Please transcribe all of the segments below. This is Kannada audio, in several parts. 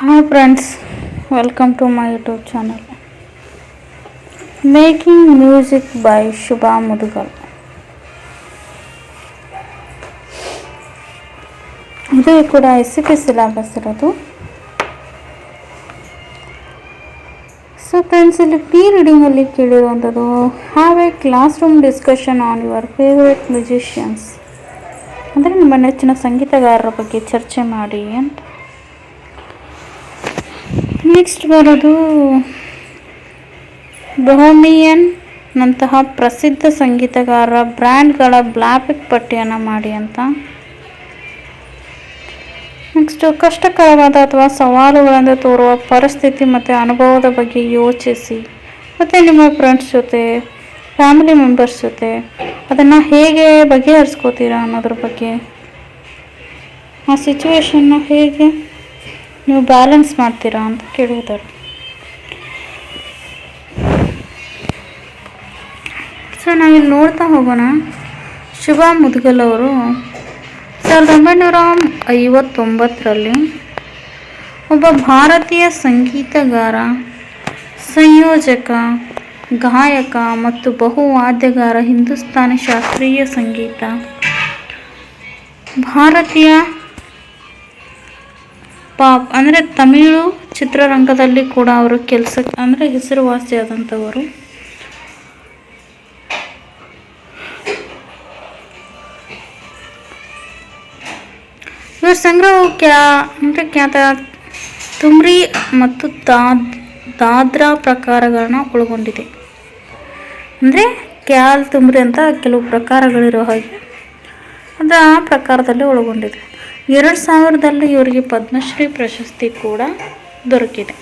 Hi friends, welcome to my YouTube channel. Making music by Shubha Mudugal. ಇದು ಕೂಡ SCP ಸಿಲೆಬಸ್ ಇರೋದು. ಸೊ ಫ್ರೆಂಡ್ಸ್, ಇಲ್ಲಿ ಪಿ ರೀಡಿಂಗ್ ಅಲ್ಲಿ ಕೇಳಿರುವಂಥದ್ದು have a classroom discussion on your favourite musicians, ಅಂದರೆ ನಿಮ್ಮ ನೆಚ್ಚಿನ ಸಂಗೀತಗಾರರ ಬಗ್ಗೆ ಚರ್ಚೆ ಮಾಡಿ ಅಂತ. ನೆಕ್ಸ್ಟ್ ಬರೋದು ಬೊಹೆಮಿಯನ್ ನಂತಹ ಪ್ರಸಿದ್ಧ ಸಂಗೀತಗಾರರ ಬ್ರ್ಯಾಂಡ್ಗಳ ಬ್ಲಾಪಿಕ್ ಪಟ್ಟಿಯನ್ನು ಮಾಡಿ ಅಂತ. ನೆಕ್ಸ್ಟು ಕಷ್ಟಕರವಾದ ಅಥವಾ ಸವಾಲುಗಳನ್ನು ತೋರುವ ಪರಿಸ್ಥಿತಿ ಮತ್ತು ಅನುಭವದ ಬಗ್ಗೆ ಯೋಚಿಸಿ, ಮತ್ತು ನಿಮ್ಮ ಫ್ರೆಂಡ್ಸ್ ಜೊತೆ ಫ್ಯಾಮಿಲಿ ಮೆಂಬರ್ಸ್ ಜೊತೆ ಅದನ್ನು ಹೇಗೆ ಬಗೆಹರಿಸ್ಕೋತೀರಾ ಅನ್ನೋದ್ರ ಬಗ್ಗೆ, ಆ ಸಿಚುವೇಶನ್ನ ಹೇಗೆ ನೀವು ಬ್ಯಾಲೆನ್ಸ್ ಮಾಡ್ತೀರಾ ಅಂತ ಕೇಳಿದ್ದಾರೆ. ಸೊ ನಾವಿಲ್ಲಿ ನೋಡ್ತಾ ಹೋಗೋಣ. ಶುಭಾ ಮುದ್ಗಲ್ ಅವರು 1959ರಲ್ಲಿ ಒಬ್ಬ ಭಾರತೀಯ ಸಂಗೀತಗಾರ, ಸಂಯೋಜಕ, ಗಾಯಕ ಮತ್ತು ಬಹುವಾದ್ಯಗಾರ. ಹಿಂದೂಸ್ತಾನಿ ಶಾಸ್ತ್ರೀಯ ಸಂಗೀತ, ಭಾರತೀಯ ಪಾಪ್ ಅಂದರೆ ತಮಿಳು ಚಿತ್ರರಂಗದಲ್ಲಿ ಕೂಡ ಅವರು ಕೆಲಸಕ್ಕೆ ಅಂದರೆ ಹೆಸರುವಾಸಿಯಾದಂಥವರು. ಇವರ ಸಂಗ್ರಹವು ಖ್ಯಾತ ತುಮ್ರಿ ಮತ್ತು ದಾದ್ರಾ ಪ್ರಕಾರಗಳನ್ನ ಒಳಗೊಂಡಿದೆ. ಅಂದರೆ ಕ್ಯಾಲ್ ತುಮ್ರಿ ಅಂತ ಕೆಲವು ಪ್ರಕಾರಗಳಿರೋ ಹಾಗೆ ಅದು ಆ ಪ್ರಕಾರದಲ್ಲಿ ಒಳಗೊಂಡಿದೆ. 2000ರಲ್ಲಿ ಇವರಿಗೆ ಪದ್ಮಶ್ರೀ ಪ್ರಶಸ್ತಿ ಕೂಡ ದೊರಕಿದೆ.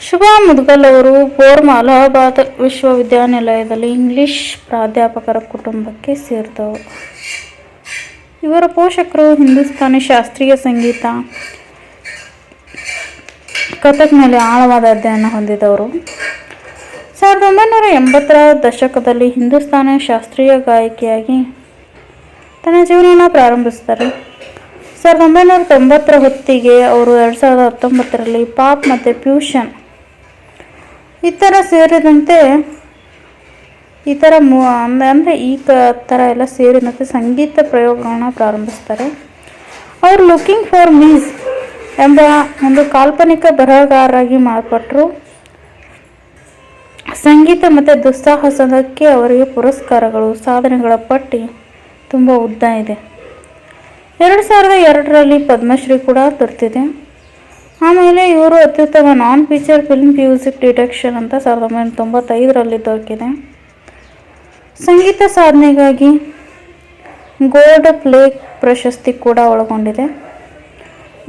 ಶುಭಾ ಮುದ್ಗಲ್ ಅವರು ಬೋರ್ಮಾ ಅಲಹಾಬಾದ್ ವಿಶ್ವವಿದ್ಯಾನಿಲಯದಲ್ಲಿ ಇಂಗ್ಲಿಷ್ ಪ್ರಾಧ್ಯಾಪಕರ ಕುಟುಂಬಕ್ಕೆ ಸೇರಿದವರು. ಇವರ ಪೋಷಕರು ಹಿಂದೂಸ್ತಾನಿ ಶಾಸ್ತ್ರೀಯ ಸಂಗೀತ, ಕಥಕ್ ಮೇಲೆ ಆಳವಾದ ಅಧ್ಯಯನ ಹೊಂದಿದವರು. 1980ರ ದಶಕದಲ್ಲಿ ಹಿಂದೂಸ್ತಾನಿ ಶಾಸ್ತ್ರೀಯ ಗಾಯಕಿಯಾಗಿ ತನ್ನ ಜೀವನವನ್ನು ಪ್ರಾರಂಭಿಸ್ತಾರೆ. 1990ರ ಹೊತ್ತಿಗೆ ಅವರು 2019ರಲ್ಲಿ ಪಾಪ್ ಮತ್ತು ಫ್ಯೂಷನ್ ಇತರ ಸೇರಿದಂತೆ ಈ ಥರ ಸೇರಿದಂತೆ ಸಂಗೀತ ಪ್ರಯೋಗಗಳನ್ನ ಪ್ರಾರಂಭಿಸ್ತಾರೆ. ಅವರು ಲುಕಿಂಗ್ ಫಾರ್ ಮೀಸ್ ಎಂಬ ಒಂದು ಕಾಲ್ಪನಿಕ ಬರಹಗಾರರಾಗಿ ಮಾರ್ಪಟ್ಟರು. ಸಂಗೀತ ಮತ್ತು ದುಸ್ಸಾಹಸಕ್ಕೆ ಅವರಿಗೆ ಪುರಸ್ಕಾರಗಳು, ಸಾಧನೆಗಳ ಪಟ್ಟಿ ತುಂಬ ಉದ್ದ ಇದೆ. 2002ರಲ್ಲಿ ಪದ್ಮಶ್ರೀ ಕೂಡ ದೊರೆತಿದೆ. ಆಮೇಲೆ ಇವರು ಅತ್ಯುತ್ತಮ ನಾನ್ ಫೀಚರ್ ಫಿಲ್ಮ್ ಮ್ಯೂಸಿಕ್ ಡಿರೆಕ್ಷನ್ ಅಂತ 1995ರಲ್ಲಿ ದೊರಕಿದೆ. ಸಂಗೀತ ಸಾಧನೆಗಾಗಿ ಗೋಲ್ಡ್ ಪ್ಲೇಕ್ ಪ್ರಶಸ್ತಿ ಕೂಡ ಒಳಗೊಂಡಿದೆ.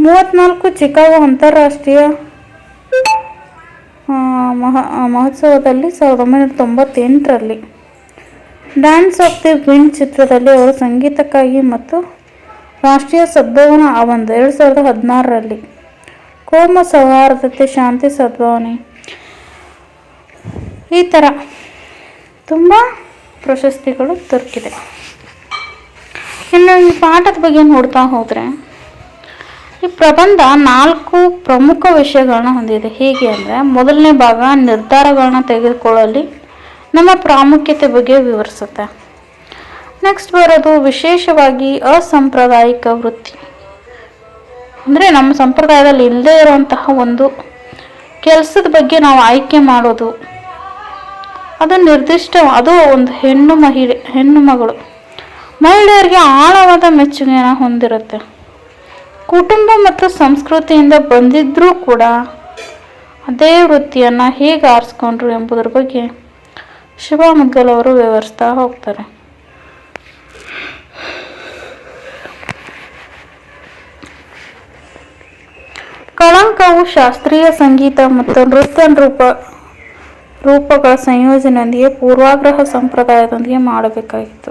34 ಚಿಕಾಗೋ ಅಂತಾರಾಷ್ಟ್ರೀಯ ಮಹೋತ್ಸವದಲ್ಲಿ 1998ರಲ್ಲಿ ಡ್ಯಾನ್ಸ್ ಆಫ್ ದಿ ವಿಂಡ್ ಚಿತ್ರದಲ್ಲಿ ಅವರು ಸಂಗೀತಕ್ಕಾಗಿ ಮತ್ತು ರಾಷ್ಟ್ರೀಯ ಸದ್ಭಾವನಾ ಆವಂದ್ 2016ರಲ್ಲಿ ಕೋಮ ಸೌಹಾರ್ದತೆ, ಶಾಂತಿ, ಸದ್ಭಾವನೆ, ಈ ಥರ ತುಂಬ ಪ್ರಶಸ್ತಿಗಳು ದೊರಕಿದೆ. ಇನ್ನು ಈ ಪಾಠದ ಬಗ್ಗೆ ನೋಡ್ತಾ ಹೋದರೆ, ಈ ಪ್ರಬಂಧ 4 ಪ್ರಮುಖ ವಿಷಯಗಳನ್ನ ಹೊಂದಿದೆ. ಹೇಗೆ ಅಂದರೆ, ಮೊದಲನೇ ಭಾಗ ನಿರ್ಧಾರಗಳನ್ನ ತೆಗೆದುಕೊಳ್ಳಲಿ ನಮ್ಮ ಪ್ರಾಮುಖ್ಯತೆ ಬಗ್ಗೆ ವಿವರಿಸುತ್ತೆ. ನೆಕ್ಸ್ಟ್ ಬರೋದು ವಿಶೇಷವಾಗಿ ಅಸಾಂಪ್ರದಾಯಿಕ ವೃತ್ತಿ, ಅಂದರೆ ನಮ್ಮ ಸಂಪ್ರದಾಯದಲ್ಲಿ ಇಲ್ಲದೇ ಇರುವಂತಹ ಒಂದು ಕೆಲಸದ ಬಗ್ಗೆ ನಾವು ಆಯ್ಕೆ ಮಾಡೋದು, ಅದು ನಿರ್ದಿಷ್ಟ, ಅದು ಒಂದು ಹೆಣ್ಣು ಮಗಳು ಮಹಿಳೆಯರಿಗೆ ಆಳವಾದ ಮೆಚ್ಚುಗೆಯನ್ನು ಹೊಂದಿರುತ್ತೆ. ಕುಟುಂಬ ಮತ್ತು ಸಂಸ್ಕೃತಿಯಿಂದ ಬಂದಿದ್ದರೂ ಕೂಡ ಅದೇ ವೃತ್ತಿಯನ್ನು ಹೇಗೆ ಆರಿಸ್ಕೊಂಡ್ರು ಎಂಬುದರ ಬಗ್ಗೆ ಶುಭಾ ಮುದ್ಗಲ್ ಅವರು ವಿವರಿಸ್ತಾ ಹೋಗ್ತಾರೆ. ಕಳಂಕವು ಶಾಸ್ತ್ರೀಯ ಸಂಗೀತ ಮತ್ತು ನೃತ್ಯ ರೂಪಗಳ ಸಂಯೋಜನೆಯೊಂದಿಗೆ ಪೂರ್ವಾಗ್ರಹ ಸಂಪ್ರದಾಯದೊಂದಿಗೆ ಮಾಡಬೇಕಾಗಿತ್ತು.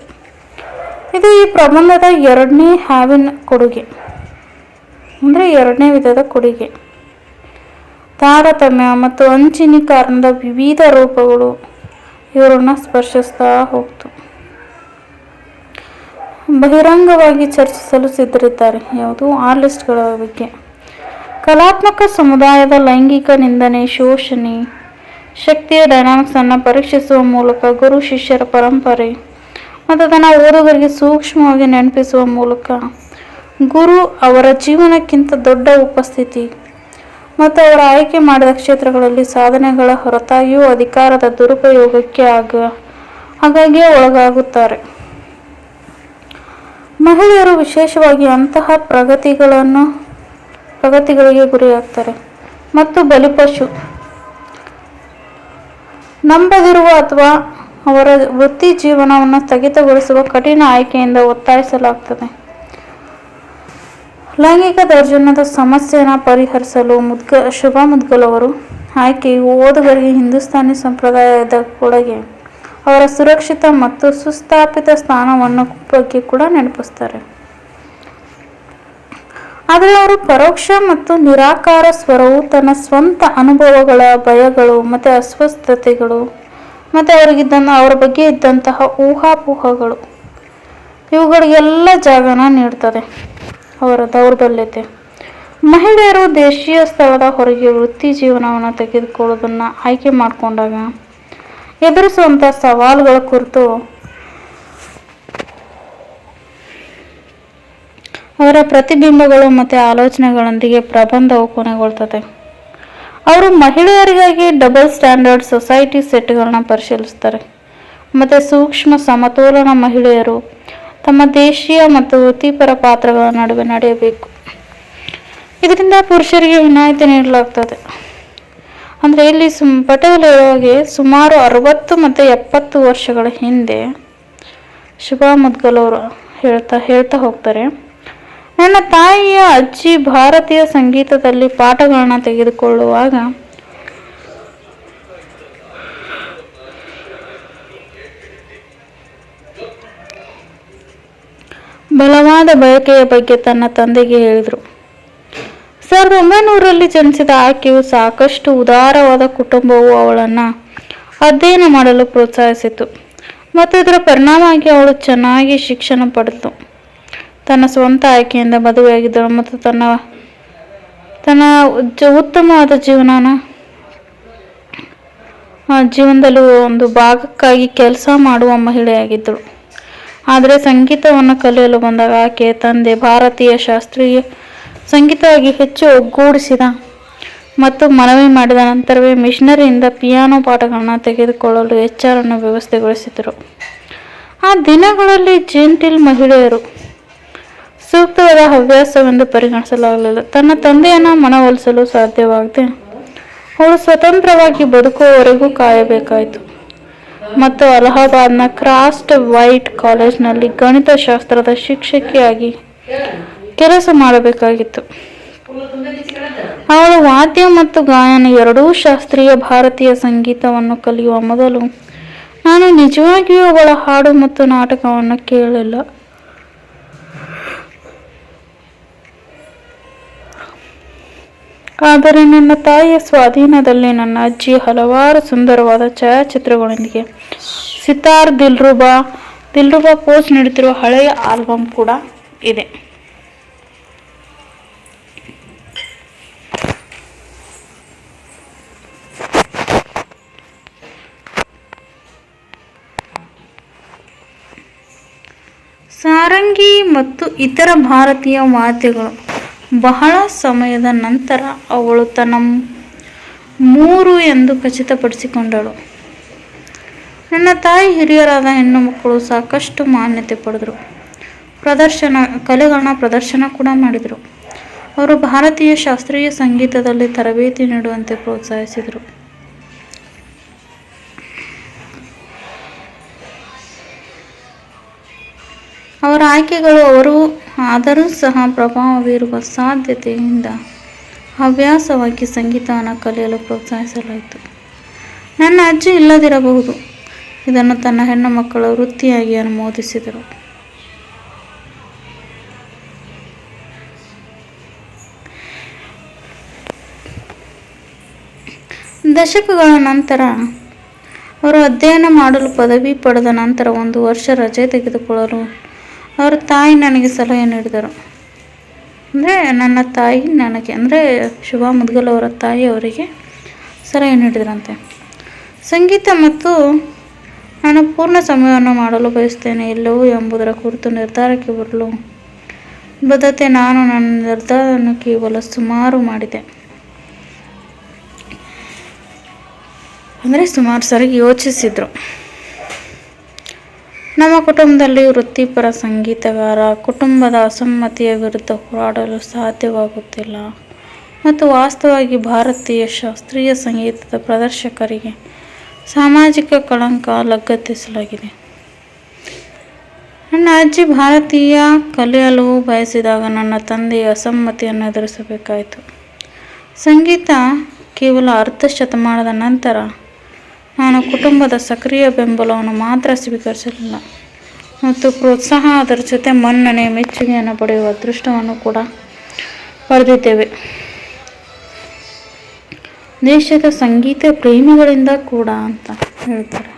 ಇದು ಈ ಪ್ರಬಂಧದ ಎರಡನೇ ಕೊಡುಗೆ, ಅಂದರೆ ಎರಡನೇ ವಿಧದ ಕೊಡುಗೆ. ತಾರತಮ್ಯ ಮತ್ತು ಅಂಚಿನೀಕರಣದ ವಿವಿಧ ರೂಪಗಳು ಇವರನ್ನು ಸ್ಪರ್ಶಿಸ್ತಾ ಹೋಗ್ತು. ಬಹಿರಂಗವಾಗಿ ಚರ್ಚಿಸಲು ಸಿದ್ಧರಿದ್ದಾರೆ. ಯಾವುದು ಆ ಲಿಸ್ಟ್ಗಳ ಬಗ್ಗೆ. ಕಲಾತ್ಮಕ ಸಮುದಾಯದ ಲೈಂಗಿಕ ನಿಂದನೆ, ಶೋಷಣೆ, ಶಕ್ತಿಯ ಡೈನಾಮಿಕ್ಸ್ ಅನ್ನು ಪರೀಕ್ಷಿಸುವ ಮೂಲಕ ಗುರು ಶಿಷ್ಯರ ಪರಂಪರೆ ಮತ್ತು ತನ್ನ ಓದುಗರಿಗೆ ಸೂಕ್ಷ್ಮವಾಗಿ ನೆನಪಿಸುವ ಮೂಲಕ ಗುರು ಅವರ ಜೀವನಕ್ಕಿಂತ ದೊಡ್ಡ ಉಪಸ್ಥಿತಿ ಮತ್ತು ಅವರ ಆಯ್ಕೆ ಮಾಡಿದ ಕ್ಷೇತ್ರಗಳಲ್ಲಿ ಸಾಧನೆಗಳ ಹೊರತಾಗಿಯೂ ಅಧಿಕಾರದ ದುರುಪಯೋಗಕ್ಕೆ ಆಗಾಗ್ಗೆ ಒಳಗಾಗುತ್ತಾರೆ. ಮಹಿಳೆಯರು ವಿಶೇಷವಾಗಿ ಅಂತಹ ಪ್ರಗತಿಗಳಿಗೆ ಗುರಿಯಾಗ್ತಾರೆ ಮತ್ತು ಬಲಿಪಶು ನಂಬದಿರುವ ಅಥವಾ ಅವರ ವೃತ್ತಿ ಜೀವನವನ್ನು ಸ್ಥಗಿತಗೊಳಿಸುವ ಕಠಿಣ ಆಯ್ಕೆಯಿಂದ ಒತ್ತಾಯಿಸಲಾಗುತ್ತದೆ. ಲೈಂಗಿಕ ದೌರ್ಜನ್ಯದ ಸಮಸ್ಯೆಯನ್ನು ಪರಿಹರಿಸಲು ಶುಭಾ ಮುದ್ಗಲ್ ಅವರು ಆಯ್ಕೆಯು ಓದುಗರಿಗೆ ಹಿಂದೂಸ್ತಾನಿ ಸಂಪ್ರದಾಯದ ಕೊಡುಗೆ, ಅವರ ಸುರಕ್ಷಿತ ಮತ್ತು ಸುಸ್ಥಾಪಿತ ಸ್ಥಾನವನ್ನು ಬಗ್ಗೆ ಕೂಡ ನೆನಪಿಸ್ತಾರೆ. ಆದರೆ ಅವರು ಪರೋಕ್ಷ ಮತ್ತು ನಿರಾಕಾರ ಸ್ವರವು ತನ್ನ ಸ್ವಂತ ಅನುಭವಗಳ, ಭಯಗಳು ಮತ್ತು ಅಸ್ವಸ್ಥತೆಗಳು ಮತ್ತು ಅವರ ಬಗ್ಗೆ ಇದ್ದಂತಹ ಊಹಾಪೋಹಗಳು ಇವುಗಳಿಗೆಲ್ಲ ಜಾಗನ ನೀಡ್ತದೆ. ಅವರ ದೌರ್ಬಲ್ಯತೆ. ಮಹಿಳೆಯರು ದೇಶೀಯ ಸ್ಥಳದ ಹೊರಗೆ ವೃತ್ತಿ ಜೀವನವನ್ನು ತೆಗೆದುಕೊಳ್ಳುವುದನ್ನು ಆಯ್ಕೆ ಮಾಡಿಕೊಂಡಾಗ ಎದುರಿಸುವಂಥ ಸವಾಲುಗಳ ಕುರಿತು ಅವರ ಪ್ರತಿಬಿಂಬಗಳು ಮತ್ತು ಆಲೋಚನೆಗಳೊಂದಿಗೆ ಪ್ರಬಂಧವು ಕೊನೆಗೊಳ್ಳುತ್ತದೆ. ಅವರು ಮಹಿಳೆಯರಿಗಾಗಿ ಡಬಲ್ ಸ್ಟ್ಯಾಂಡರ್ಡ್ ಸೊಸೈಟಿ ಸೆಟ್ಗಳನ್ನ ಪರಿಶೀಲಿಸ್ತಾರೆ ಮತ್ತು ಸೂಕ್ಷ್ಮ ಸಮತೋಲನ ಮಹಿಳೆಯರು ತಮ್ಮ ದೇಶೀಯ ಮತ್ತು ವೃತ್ತಿಪರ ಪಾತ್ರಗಳ ನಡುವೆ ನಡೆಯಬೇಕು. ಇದರಿಂದ ಪುರುಷರಿಗೆ ವಿನಾಯಿತಿ ನೀಡಲಾಗ್ತದೆ. ಅಂದರೆ ಇಲ್ಲಿ ಪಟೇಲ್ ಹಾಗೆ ಸುಮಾರು 60 ಮತ್ತು 70 ವರ್ಷಗಳ ಹಿಂದೆ ಶುಭಾ ಮುದ್ಗಲ್ ಅವರು ಹೇಳ್ತಾ ಹೋಗ್ತಾರೆ, ನನ್ನ ತಾಯಿಯ ಅಜ್ಜಿ ಭಾರತೀಯ ಸಂಗೀತದಲ್ಲಿ ಪಾಠಗಳನ್ನು ತೆಗೆದುಕೊಳ್ಳುವಾಗ ಬಲವಾದ ಬಯಕೆಯ ಬಗ್ಗೆ ತನ್ನ ತಂದೆಗೆ ಹೇಳಿದರು. 1900ರಲ್ಲಿ ಜನಿಸಿದ ಆಕೆಯು ಸಾಕಷ್ಟು ಉದಾರವಾದ ಕುಟುಂಬವು ಅವಳನ್ನು ಅಧ್ಯಯನ ಮಾಡಲು ಪ್ರೋತ್ಸಾಹಿಸಿತು ಮತ್ತು ಇದರ ಪರಿಣಾಮವಾಗಿ ಅವಳು ಚೆನ್ನಾಗಿ ಶಿಕ್ಷಣ ಪಡೆದಳು. ತನ್ನ ಸ್ವಂತ ಆಯ್ಕೆಯಿಂದ ಮದುವೆಯಾಗಿದ್ದಳು ಮತ್ತು ತನ್ನ ಉತ್ತಮವಾದ ಜೀವನದಲ್ಲಿ ಒಂದು ಭಾಗಕ್ಕಾಗಿ ಕೆಲಸ ಮಾಡುವ ಮಹಿಳೆಯಾಗಿದ್ದಳು. ಆದರೆ ಸಂಗೀತವನ್ನು ಕಲಿಯಲು ಬಂದಾಗ ಆಕೆಯ ತಂದೆ ಭಾರತೀಯ ಶಾಸ್ತ್ರೀಯ ಸಂಗೀತವಾಗಿ ಹೆಚ್ಚು ಒಗ್ಗೂಡಿಸಿದ ಮತ್ತು ಮನವಿ ಮಾಡಿದ ನಂತರವೇ ಮಿಷನರಿಯಿಂದ ಪಿಯಾನೋ ಪಾಠಗಳನ್ನು ತೆಗೆದುಕೊಳ್ಳಲು ಎಚ್ಆರ್ಅನ್ನು ವ್ಯವಸ್ಥೆಗೊಳಿಸಿದರು. ಆ ದಿನಗಳಲ್ಲಿ ಜೆಂಟಿಲ್ ಮಹಿಳೆಯರು ಸೂಕ್ತವಾದ ಹವ್ಯಾಸವೆಂದು ಪರಿಗಣಿಸಲಾಗಲಿಲ್ಲ. ತನ್ನ ತಂದೆಯನ್ನು ಮನವೊಲಿಸಲು ಸಾಧ್ಯವಾಗದೆ ಅವಳು ಸ್ವತಂತ್ರವಾಗಿ ಬದುಕುವವರೆಗೂ ಕಾಯಬೇಕಾಯಿತು ಮತ್ತು ಅಲಹಾಬಾದ್ನ ಕ್ರಾಸ್ಟ್ ವೈಟ್ ಕಾಲೇಜ್ನಲ್ಲಿ ಗಣಿತಶಾಸ್ತ್ರದ ಶಿಕ್ಷಕಿಯಾಗಿ ಕೆಲಸ ಮಾಡಬೇಕಾಗಿತ್ತು. ಅವಳು ವಾದ್ಯ ಮತ್ತು ಗಾಯನ ಎರಡೂ ಶಾಸ್ತ್ರೀಯ ಭಾರತೀಯ ಸಂಗೀತವನ್ನು ಕಲಿಯುವ ಮೊದಲು ನಾನು ನಿಜವಾಗಿಯೂ ಅವಳ ಹಾಡು ಮತ್ತು ನಾಟಕವನ್ನು ಕೇಳಲಿಲ್ಲ. ಆದರೆ ನನ್ನ ತಾಯಿಯ ಸ್ವಾಧೀನದಲ್ಲಿ ನನ್ನ ಅಜ್ಜಿ ಹಲವಾರು ಸುಂದರವಾದ ಛಾಯಾಚಿತ್ರಗಳೊಂದಿಗೆ ಸಿತಾರ್ ದಿಲ್ರುಬಾ ಪೋಸ್ ನೀಡುತ್ತಿರುವ ಹಳೆಯ ಆಲ್ಬಮ್ ಕೂಡ ಇದೆ. ಸಾರಂಗಿ ಮತ್ತು ಇತರ ಭಾರತೀಯ ವಾದ್ಯಗಳು. ಬಹಳ ಸಮಯದ ನಂತರ ಅವಳು ತನ್ನ 3 ಎಂದು ಖಚಿತಪಡಿಸಿಕೊಂಡಳು. ನನ್ನ ತಾಯಿ ಹಿರಿಯರಾದ ಹೆಣ್ಣು ಮಕ್ಕಳು ಸಾಕಷ್ಟು ಮಾನ್ಯತೆ ಪಡೆದರು, ಕಲೆಗಳನ್ನ ಪ್ರದರ್ಶನ ಕೂಡ ಮಾಡಿದರು. ಅವರು ಭಾರತೀಯ ಶಾಸ್ತ್ರೀಯ ಸಂಗೀತದಲ್ಲಿ ತರಬೇತಿ ನೀಡುವಂತೆ ಪ್ರೋತ್ಸಾಹಿಸಿದರು. ಅವರ ಆಯ್ಕೆಗಳು ಆದರೂ ಸಹ ಪ್ರಭಾವ ಬೀರುವ ಸಾಧ್ಯತೆಯಿಂದ ಹವ್ಯಾಸವಾಗಿ ಸಂಗೀತವನ್ನು ಕಲಿಯಲು ಪ್ರೋತ್ಸಾಹಿಸಲಾಯಿತು. ನನ್ನ ಅಜ್ಜಿ ಇಲ್ಲದಿರಬಹುದು, ಇದನ್ನು ತನ್ನ ಹೆಣ್ಣು ಮಕ್ಕಳ ವೃತ್ತಿಯಾಗಿ ಅನುಮೋದಿಸಿದರು. ದಶಕಗಳ ನಂತರ ಅವರು ಅಧ್ಯಯನ ಮಾಡಲು ಪದವಿ ಪಡೆದ ನಂತರ 1 ವರ್ಷ ರಜೆ ತೆಗೆದುಕೊಳ್ಳಲು ಅವ್ರ ತಾಯಿ ನನಗೆ ಸಲಹೆ ನೀಡಿದರು. ಅಂದರೆ ನನ್ನ ತಾಯಿ ನನಗೆ, ಅಂದರೆ ಶುಭಾ ಮುದ್ಗಲ್ ಅವರ ತಾಯಿ ಅವರಿಗೆ ಸಲಹೆ ನೀಡಿದ್ರಂತೆ. ಸಂಗೀತ ಮತ್ತು ನಾನು ಪೂರ್ಣ ಸಮಯವನ್ನು ಮಾಡಲು ಬಯಸ್ತೇನೆ ಎಲ್ಲವೂ ಎಂಬುದರ ಕುರಿತು ನಿರ್ಧಾರಕ್ಕೆ ಬರಲು ಬದ್ಧತೆ. ನಾನು ನನ್ನ ನಿರ್ಧಾರವನ್ನು ಕೇವಲ ಸುಮಾರು ಮಾಡಿದೆ, ಅಂದರೆ ಸುಮಾರು ಸರಿ ಯೋಚಿಸಿದ್ರು. ನಮ್ಮ ಕುಟುಂಬದಲ್ಲಿ ವೃತ್ತಿಪರ ಸಂಗೀತಗಾರ ಕುಟುಂಬದ ಅಸಮ್ಮತಿಯ ವಿರುದ್ಧ ಹೋರಾಡಲು ಸಾಧ್ಯವಾಗುತ್ತಿಲ್ಲ ಮತ್ತು ವಾಸ್ತವವಾಗಿ ಭಾರತೀಯ ಶಾಸ್ತ್ರೀಯ ಸಂಗೀತದ ಪ್ರದರ್ಶಕರಿಗೆ ಸಾಮಾಜಿಕ ಕಳಂಕ ಲಗತ್ತಿಸಲಾಗಿದೆ. ನನ್ನ ಅಜ್ಜಿ ಭಾರತೀಯ ಕಲಿಯಲು ಬಯಸಿದಾಗ ನನ್ನ ತಂದೆಯ ಅಸಮ್ಮತಿಯನ್ನು ಎದುರಿಸಬೇಕಾಯಿತು. ಸಂಗೀತ ಕೇವಲ ಅರ್ಧ ಶತಮಾನದ ನಂತರ ನಾನು ಕುಟುಂಬದ ಸಕ್ರಿಯ ಬೆಂಬಲವನ್ನು ಮಾತ್ರ ಸ್ವೀಕರಿಸಲಿಲ್ಲ ಮತ್ತು ಪ್ರೋತ್ಸಾಹ, ಅದರ ಜೊತೆ ಮನ್ನಣೆ, ಮೆಚ್ಚುಗೆಯನ್ನು ಪಡೆಯುವ ಅದೃಷ್ಟವನ್ನು ಕೂಡ ಪಡೆದಿದ್ದೇವೆ. ದೇಶದ ಸಂಗೀತ ಪ್ರೇಮಿಗಳಿಂದ ಕೂಡ ಅಂತ ಹೇಳ್ತಾರೆ.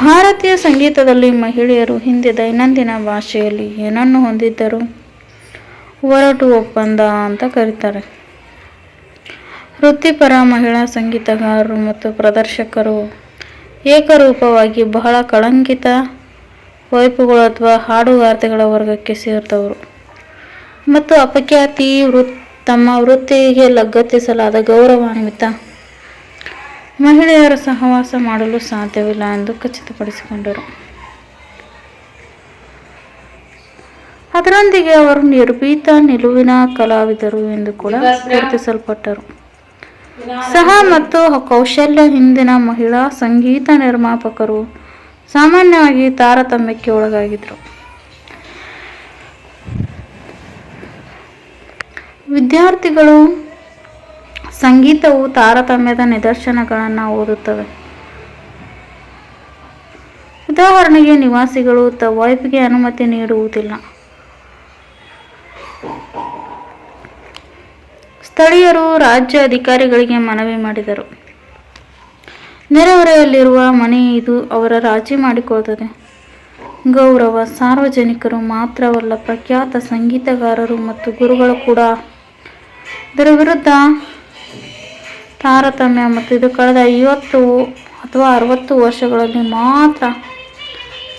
ಭಾರತೀಯ ಸಂಗೀತದಲ್ಲಿ ಮಹಿಳೆಯರು ಹಿಂದೆ ದೈನಂದಿನ ಭಾಷೆಯಲ್ಲಿ ಏನನ್ನು ಹೊಂದಿದ್ದರು? ಒರಟು ಒಪ್ಪಂದ ಅಂತ ಕರೀತಾರೆ. ವೃತ್ತಿಪರ ಮಹಿಳಾ ಸಂಗೀತಗಾರರು ಮತ್ತು ಪ್ರದರ್ಶಕರು ಏಕರೂಪವಾಗಿ ಬಹಳ ಕಳಂಕಿತ ವೈಪುಗಳು ಅಥವಾ ಹಾಡುಗಾರ್ತಿಗಳ ವರ್ಗಕ್ಕೆ ಸೇರಿದವರು ಮತ್ತು ಅಪಖ್ಯಾತಿ ತಮ್ಮ ವೃತ್ತಿಗೆ ಲಗತ್ತಿಸಲಾದ ಗೌರವಾನ್ವಿತ ಮಹಿಳೆಯರ ಸಹವಾಸ ಮಾಡಲು ಸಾಧ್ಯವಿಲ್ಲ ಎಂದು ಖಚಿತಪಡಿಸಿಕೊಂಡರು. ಅದರೊಂದಿಗೆ ಅವರು ನಿರ್ಭೀತ ನಿಲುವಿನ ಕಲಾವಿದರು ಎಂದು ಕೂಡ ಗುರುತಿಸಲ್ಪಟ್ಟರು. ಸಹ ಮತ್ತು ಕೌಶಲ್ಯ ಹಿಂದಿನ ಮಹಿಳಾ ಸಂಗೀತ ನಿರ್ಮಾಪಕರು ಸಾಮಾನ್ಯವಾಗಿ ತಾರತಮ್ಯಕ್ಕೆ ಒಳಗಾಗಿದ್ದರು. ವಿದ್ಯಾರ್ಥಿಗಳು ಸಂಗೀತವು ತಾರತಮ್ಯದ ನಿದರ್ಶನಗಳನ್ನು ಓದುತ್ತವೆ. ಉದಾಹರಣೆಗೆ, ನಿವಾಸಿಗಳು ವೈಫ್ಗೆ ಅನುಮತಿ ನೀಡುವುದಿಲ್ಲ. ಸ್ಥಳೀಯರು ರಾಜ್ಯ ಅಧಿಕಾರಿಗಳಿಗೆ ಮನವಿ ಮಾಡಿದರು. ನೆರೆಹೊರೆಯಲ್ಲಿರುವ ಮನೆ ಇದು ಅವರ ರಾಜಿ ಮಾಡಿಕೊಳ್ಳುತ್ತದೆ. ಗೌರವ ಸಾರ್ವಜನಿಕರು ಮಾತ್ರವಲ್ಲ, ಪ್ರಖ್ಯಾತ ಸಂಗೀತಗಾರರು ಮತ್ತು ಗುರುಗಳು ಕೂಡ ಇದರ ವಿರುದ್ಧ ತಾರತಮ್ಯ, ಮತ್ತು ಇದು ಕಳೆದ 50 ಅಥವಾ 60 ವರ್ಷಗಳಲ್ಲಿ ಮಾತ್ರ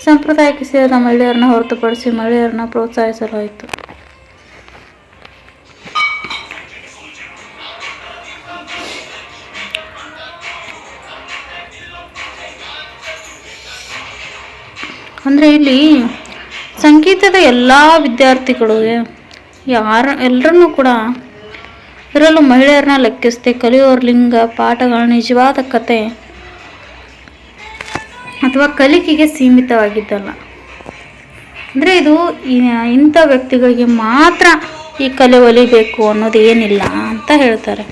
ಸಂಪ್ರದಾಯಕ್ಕೆ ಸೇರಿದ ಮಹಿಳೆಯರನ್ನು ಹೊರತುಪಡಿಸಿ ಮಹಿಳೆಯರನ್ನು ಪ್ರೋತ್ಸಾಹಿಸಲಾಯಿತು. ಅಂದರೆ ಇಲ್ಲಿ ಸಂಗೀತದ ಎಲ್ಲ ವಿದ್ಯಾರ್ಥಿಗಳು ಎಲ್ಲರನ್ನೂ ಕೂಡ, ಇದರಲ್ಲೂ ಮಹಿಳೆಯರನ್ನ ಲೆಕ್ಕಿಸದೆ ಕಲಿಯೋರ ಲಿಂಗ, ಪಾಠಗಳ ನಿಜವಾದ ಕತೆ ಅಥವಾ ಕಲಿಕೆಗೆ ಸೀಮಿತವಾಗಿದ್ದಲ್ಲ. ಅಂದರೆ ಇದು ಇಂಥ ವ್ಯಕ್ತಿಗಳಿಗೆ ಮಾತ್ರ ಈ ಕಲೆ ಒಲಿಬೇಕು ಅನ್ನೋದು ಏನಿಲ್ಲ ಅಂತ ಹೇಳ್ತಾರೆ.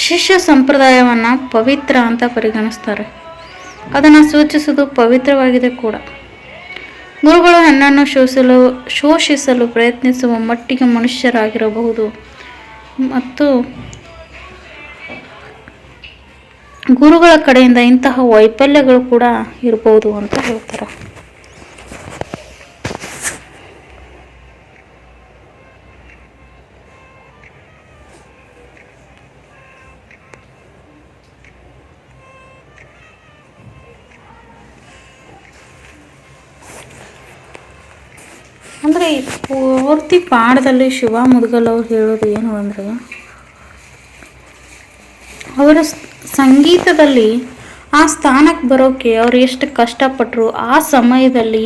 ಶಿಷ್ಯ ಸಂಪ್ರದಾಯವನ್ನು ಪವಿತ್ರ ಅಂತ ಪರಿಗಣಿಸ್ತಾರೆ. ಅದನ್ನು ಸೂಚಿಸುವುದು ಪವಿತ್ರವಾಗಿದೆ ಕೂಡ. ಗುರುಗಳು ನನ್ನನ್ನು ಶೋಷಿಸಲು ಪ್ರಯತ್ನಿಸುವ ಮಟ್ಟಿಗೆ ಮನುಷ್ಯರಾಗಿರಬಹುದು ಮತ್ತು ಗುರುಗಳ ಕಡೆಯಿಂದ ಇಂತಹ ವೈಫಲ್ಯಗಳು ಕೂಡ ಇರಬಹುದು ಅಂತ ಹೇಳ್ತಾರೆ. ಅಂದರೆ ಈ ಪೂರ್ತಿ ಪಾಠದಲ್ಲಿ ಶುಭಾ ಮುದ್ಗಲ್ ಅವ್ರು ಹೇಳೋದು ಏನು ಅಂದರೆ, ಅವರ ಸಂಗೀತದಲ್ಲಿ ಆ ಸ್ಥಾನಕ್ಕೆ ಬರೋಕ್ಕೆ ಅವ್ರು ಎಷ್ಟು ಕಷ್ಟಪಟ್ಟರು. ಆ ಸಮಯದಲ್ಲಿ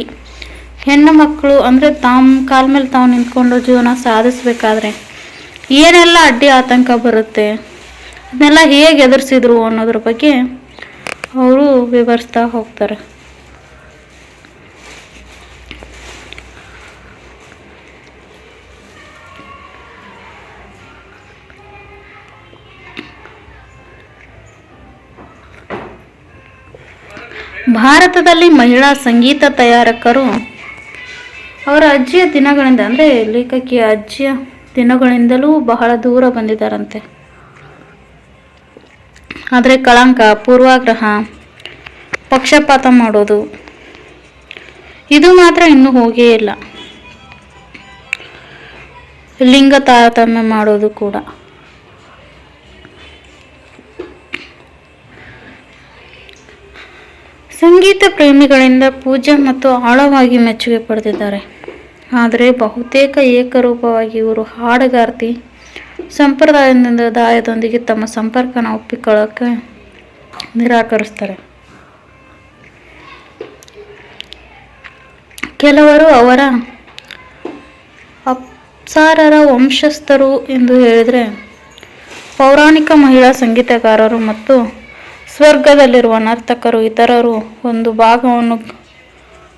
ಹೆಣ್ಣು ಮಕ್ಕಳು ಅಂದರೆ ತಮ್ಮ ಕಾಲ ಮೇಲೆ ತಾವು ನಿಂತ್ಕೊಂಡು ಜೀವನ ಸಾಧಿಸ್ಬೇಕಾದ್ರೆ ಏನೆಲ್ಲ ಅಡ್ಡಿ ಆತಂಕ ಬರುತ್ತೆ, ಅದನ್ನೆಲ್ಲ ಹೇಗೆ ಎದುರಿಸಿದ್ರು ಅನ್ನೋದ್ರ ಬಗ್ಗೆ ಅವರು ವಿವರಿಸ್ತಾ ಹೋಗ್ತಾರೆ. ಭಾರತದಲ್ಲಿ ಮಹಿಳಾ ಸಂಗೀತ ತಯಾರಕರು ಅವರ ಅಜ್ಜಿಯ ದಿನಗಳಿಂದ ಅಂದರೆ ಲೇಖಕಿಯ ಅಜ್ಜಿಯ ದಿನಗಳಿಂದಲೂ ಬಹಳ ದೂರ ಬಂದಿದ್ದಾರಂತೆ. ಆದರೆ ಕಳಂಕ, ಪೂರ್ವಾಗ್ರಹ, ಪಕ್ಷಪಾತ ಮಾಡೋದು ಇದು ಮಾತ್ರ ಇನ್ನೂ ಹೋಗೇ ಇಲ್ಲ. ಲಿಂಗ ತಾರತಮ್ಯ ಮಾಡೋದು ಕೂಡ. ಸಂಗೀತ ಪ್ರೇಮಿಗಳಿಂದ ಪೂಜ್ಯ ಮತ್ತು ಆಳವಾಗಿ ಮೆಚ್ಚುಗೆ ಪಡೆದಿದ್ದಾರೆ. ಆದರೆ ಬಹುತೇಕ ಏಕರೂಪವಾಗಿ ಇವರು ಹಾಡುಗಾರ್ತಿ ಸಂಪ್ರದಾಯದೊಂದಿಗೆ ತಮ್ಮ ಸಂಪರ್ಕನ ಒಪ್ಪಿಕೊಳ್ಳೋಕೆ ನಿರಾಕರಿಸ್ತಾರೆ. ಕೆಲವರು ಅವರ ಅಪ್ಸರರ ವಂಶಸ್ಥರು ಎಂದು ಹೇಳಿದರೆ, ಪೌರಾಣಿಕ ಮಹಿಳಾ ಸಂಗೀತಗಾರರು ಮತ್ತು ಸ್ವರ್ಗದಲ್ಲಿರುವ ನರ್ತಕರು ಇತರರು ಒಂದು ಭಾಗವನ್ನು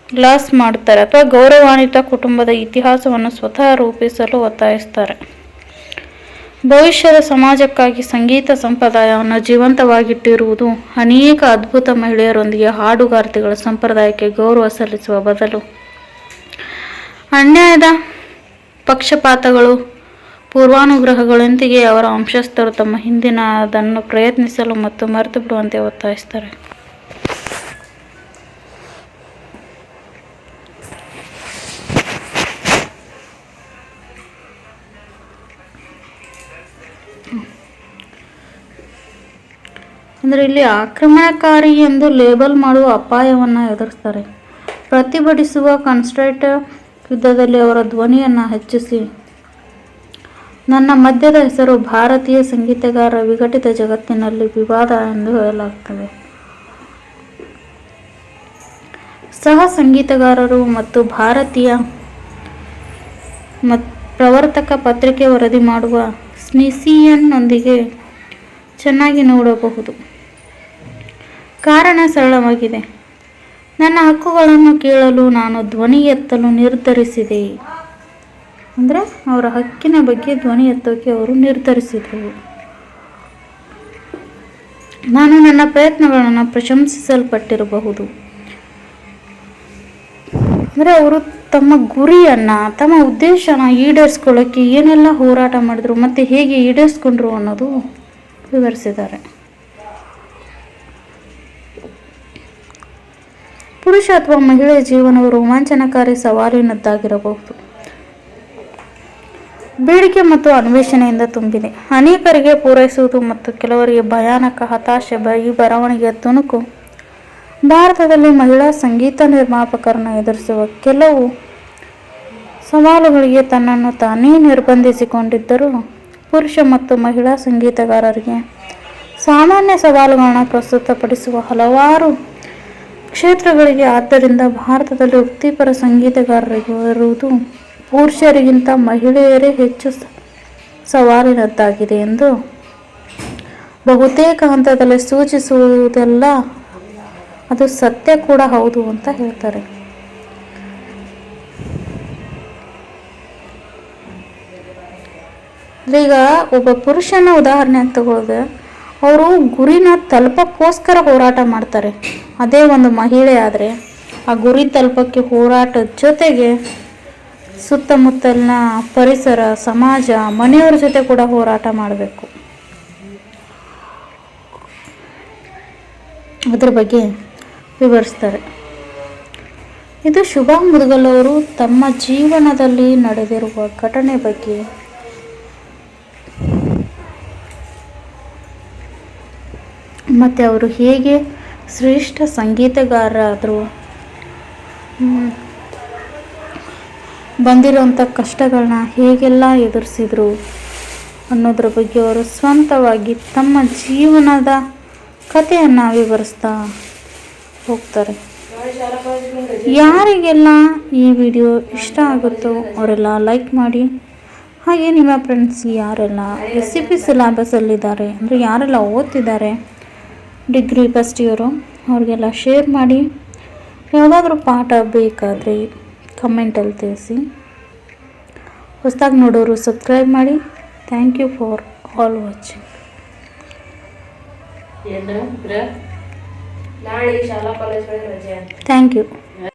ಗ್ಲಾಸ್ ಮಾಡುತ್ತಾರೆ ಅಥವಾ ಗೌರವಾನ್ವಿತ ಕುಟುಂಬದ ಇತಿಹಾಸವನ್ನು ಸ್ವತಃ ರೂಪಿಸಲು ಒತ್ತಾಯಿಸುತ್ತಾರೆ. ಭವಿಷ್ಯದ ಸಮಾಜಕ್ಕಾಗಿ ಸಂಗೀತ ಸಂಪ್ರದಾಯವನ್ನು ಜೀವಂತವಾಗಿಟ್ಟಿರುವುದು ಅನೇಕ ಅದ್ಭುತ ಮಹಿಳೆಯರೊಂದಿಗೆ ಹಾಡುಗಾರ್ತಿಗಳ ಸಂಪ್ರದಾಯಕ್ಕೆ ಗೌರವ ಸಲ್ಲಿಸುವ ಬದಲು ಅನ್ಯಾಯದ ಪಕ್ಷಪಾತಗಳು, ಪೂರ್ವಾನುಗ್ರಹಗಳೊಂದಿಗೆ ಅವರ ವಂಶಸ್ಥರು ತಮ್ಮ ಹಿಂದಿನದನ್ನು ಪ್ರಯತ್ನಿಸಲು ಮತ್ತು ಮರೆತು ಬಿಡುವಂತೆ ಒತ್ತಾಯಿಸುತ್ತಾರೆ. ಅಂದರೆ ಇಲ್ಲಿ ಆಕ್ರಮಣಕಾರಿ ಎಂದು ಲೇಬಲ್ ಮಾಡುವ ಅಪಾಯವನ್ನು ಎದುರಿಸ್ತಾರೆ. ಪ್ರತಿಭಟಿಸುವ ಕನ್ಸ್ಟ್ರಕ್ಟಿವ್ ಯುದ್ಧದಲ್ಲಿ ಅವರ ಧ್ವನಿಯನ್ನು ಹೆಚ್ಚಿಸಿ ನನ್ನ ಮಧ್ಯದ ಹೆಸರು ಭಾರತೀಯ ಸಂಗೀತಗಾರರ ವಿಘಟಿತ ಜಗತ್ತಿನಲ್ಲಿ ವಿವಾದ ಎಂದು ಹೇಳಲಾಗುತ್ತದೆ. ಸಹ ಸಂಗೀತಗಾರರು ಮತ್ತು ಭಾರತೀಯ ಪ್ರವರ್ತಕ ಪತ್ರಿಕೆ ವರದಿ ಮಾಡುವ ಸ್ಮಿಥಿಯನ್ನೊಂದಿಗೆ ಚೆನ್ನಾಗಿ ನೋಡಬಹುದು. ಕಾರಣ ಸರಳವಾಗಿದೆ. ನನ್ನ ಹಕ್ಕುಗಳನ್ನು ಕೇಳಲು ನಾನು ಧ್ವನಿ ಎತ್ತಲು ನಿರ್ಧರಿಸಿದೆ. ಅಂದರೆ ಅವರ ಹಕ್ಕಿನ ಬಗ್ಗೆ ಧ್ವನಿ ಎತ್ತೋಕೆ ಅವರು ನಿರ್ಧರಿಸಿದರು. ನಾನು ನನ್ನ ಪ್ರಯತ್ನಗಳನ್ನು ಪ್ರಶಂಸಿಸಲ್ಪಟ್ಟಿರಬಹುದು. ಅಂದರೆ ಅವರು ತಮ್ಮ ಗುರಿಯನ್ನು, ತಮ್ಮ ಉದ್ದೇಶನ ಈಡೇರಿಸ್ಕೊಳ್ಳೋಕ್ಕೆ ಏನೆಲ್ಲ ಹೋರಾಟ ಮಾಡಿದ್ರು ಮತ್ತು ಹೇಗೆ ಈಡೇರಿಸ್ಕೊಂಡ್ರು ಅನ್ನೋದು ವಿವರಿಸಿದ್ದಾರೆ. ಪುರುಷ ಅಥವಾ ಮಹಿಳೆಯ ಜೀವನವು ರೋಮಾಂಚನಕಾರಿ ಸವಾಲಿನದ್ದಾಗಿರಬಹುದು. ಬೇಡಿಕೆ ಮತ್ತು ಅನ್ವೇಷಣೆಯಿಂದ ತುಂಬಿದೆ. ಅನೇಕರಿಗೆ ಪೂರೈಸುವುದು ಮತ್ತು ಕೆಲವರಿಗೆ ಭಯಾನಕ ಹತಾಶೆ. ಈ ಬರವಣಿಗೆಯ ತುಣುಕು ಭಾರತದಲ್ಲಿ ಮಹಿಳಾ ಸಂಗೀತ ನಿರ್ಮಾಪಕರನ್ನು ಎದುರಿಸುವ ಕೆಲವು ಸವಾಲುಗಳಿಗೆ ತನ್ನನ್ನು ತಾನೇ ನಿರ್ಬಂಧಿಸಿಕೊಂಡಿದ್ದರೂ, ಪುರುಷ ಮತ್ತು ಮಹಿಳಾ ಸಂಗೀತಗಾರರಿಗೆ ಸಾಮಾನ್ಯ ಸವಾಲುಗಳನ್ನು ಪ್ರಸ್ತುತಪಡಿಸುವ ಹಲವಾರು ಕ್ಷೇತ್ರಗಳಿಗೆ. ಆದ್ದರಿಂದ ಭಾರತದಲ್ಲಿ ವೃತ್ತಿಪರ ಸಂಗೀತಗಾರರಿರುವುದು ಪುರುಷರಿಗಿಂತ ಮಹಿಳೆಯರೇ ಹೆಚ್ಚು ಸವಾಲಿನದ್ದಾಗಿದೆ ಎಂದು ಬಹುತೇಕ ಹಂತದಲ್ಲಿ ಸೂಚಿಸುವುದೆಲ್ಲ ಅದು ಸತ್ಯ ಕೂಡ ಹೌದು ಅಂತ ಹೇಳ್ತಾರೆ. ಈಗ ಒಬ್ಬ ಪುರುಷನ ಉದಾಹರಣೆ ತಗೊಳ್ಳೋದು, ಅವರು ಗುರಿನ ತಲುಪಕ್ಕೋಸ್ಕರ ಹೋರಾಟ ಮಾಡ್ತಾರೆ. ಅದೇ ಒಂದು ಮಹಿಳೆ ಆದರೆ ಆ ಗುರಿ ತಲುಪಕ್ಕೆ ಹೋರಾಟದ ಜೊತೆಗೆ ಸುತ್ತಮುತ್ತಲಿನ ಪರಿಸರ, ಸಮಾಜ, ಮನೆಯವರ ಜೊತೆ ಕೂಡ ಹೋರಾಟ ಮಾಡಬೇಕು. ಅದ್ರ ಬಗ್ಗೆ ವಿವರಿಸ್ತಾರೆ. ಇದು ಶುಭಾ ಮುದಗಲ್ ಅವರು ತಮ್ಮ ಜೀವನದಲ್ಲಿ ನಡೆದಿರುವ ಘಟನೆ ಬಗ್ಗೆ ಮತ್ತು ಅವರು ಹೇಗೆ ಶ್ರೇಷ್ಠ ಸಂಗೀತಗಾರರಾದರು, ಬಂದಿರೋಂಥ ಕಷ್ಟಗಳನ್ನ ಹೇಗೆಲ್ಲ ಎದುರಿಸಿದ್ರು ಅನ್ನೋದ್ರ ಬಗ್ಗೆ ಅವರು ಸ್ವಂತವಾಗಿ ತಮ್ಮ ಜೀವನದ ಕಥೆಯನ್ನು ವಿವರಿಸ್ತಾ ಹೋಗ್ತಾರೆ. ಯಾರಿಗೆಲ್ಲ ಈ ವಿಡಿಯೋ ಇಷ್ಟ ಆಗುತ್ತೋ ಅವರೆಲ್ಲ ಲೈಕ್ ಮಾಡಿ. ಹಾಗೆ ನಿಮ್ಮ ಫ್ರೆಂಡ್ಸ್ ಯಾರೆಲ್ಲ ರೆಸಿಪಿ ಸಿಲೆಬಸಲ್ಲಿದ್ದಾರೆ, ಅಂದರೆ ಯಾರೆಲ್ಲ ಓದ್ತಿದ್ದಾರೆ ಡಿಗ್ರಿ ಫಸ್ಟ್ ಇಯರು, ಅವ್ರಿಗೆಲ್ಲ ಶೇರ್ ಮಾಡಿ. ಯಾವುದಾದ್ರೂ ಪಾಠ ಬೇಕಾದರೆ ಕಮೆಂಟಲ್ಲಿ ತಿಳಿಸಿ. ಹೊಸದಾಗಿ ನೋಡೋರು ಸಬ್ಸ್ಕ್ರೈಬ್ ಮಾಡಿ. Thank you for all watching. ನಾಳೆ ಶಾಲಾ ಕಾಲೇಜ್ಗಳಿಗೆ ರಜೆ ಅಂತ. Thank you.